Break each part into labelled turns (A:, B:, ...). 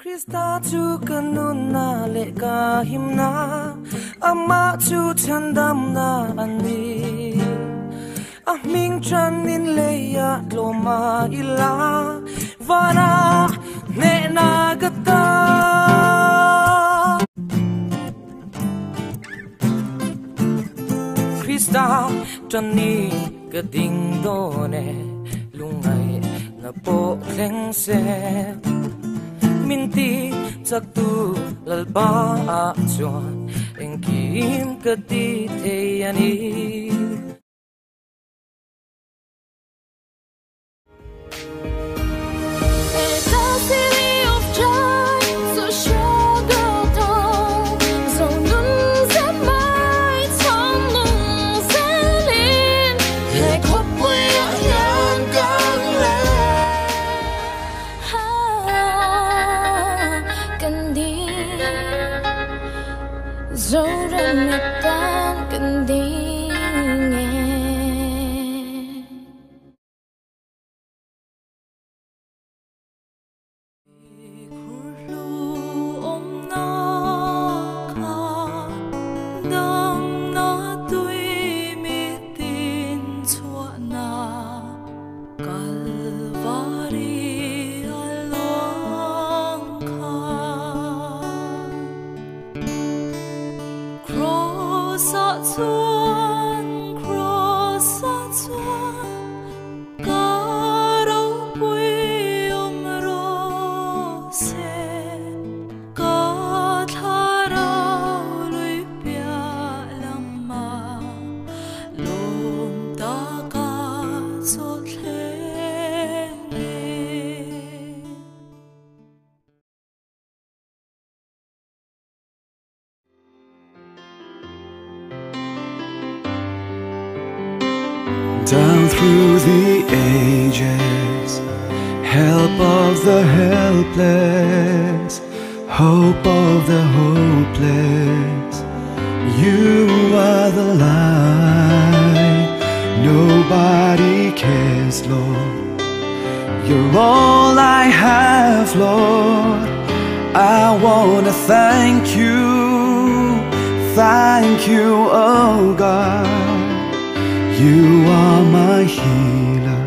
A: Krista chu kanun na le ka himna ama chu chandam na ani aming chanin le ya loma ila vana ne na gata Krista chani ka ding do ne lungai na po leng se minti chắc tu lalpa a chuan eng kim ka ti thei ani
B: Zoran netan kendinge Kurlu omna ka dam na tui mitin chuana kalvari along ka Cross a chuan Karo pui ro se Ka tharau lui pia lama Lom ta ka chot hlenge
C: Down through the ages, help of the helpless, hope of the hopeless. You are the light, nobody cares, Lord. You're all I have, Lord. I wanna thank you, oh God. You are my healer,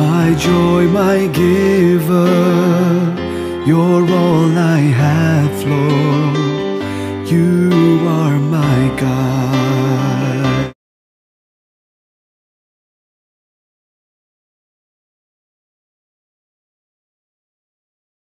C: my joy, my giver. You're all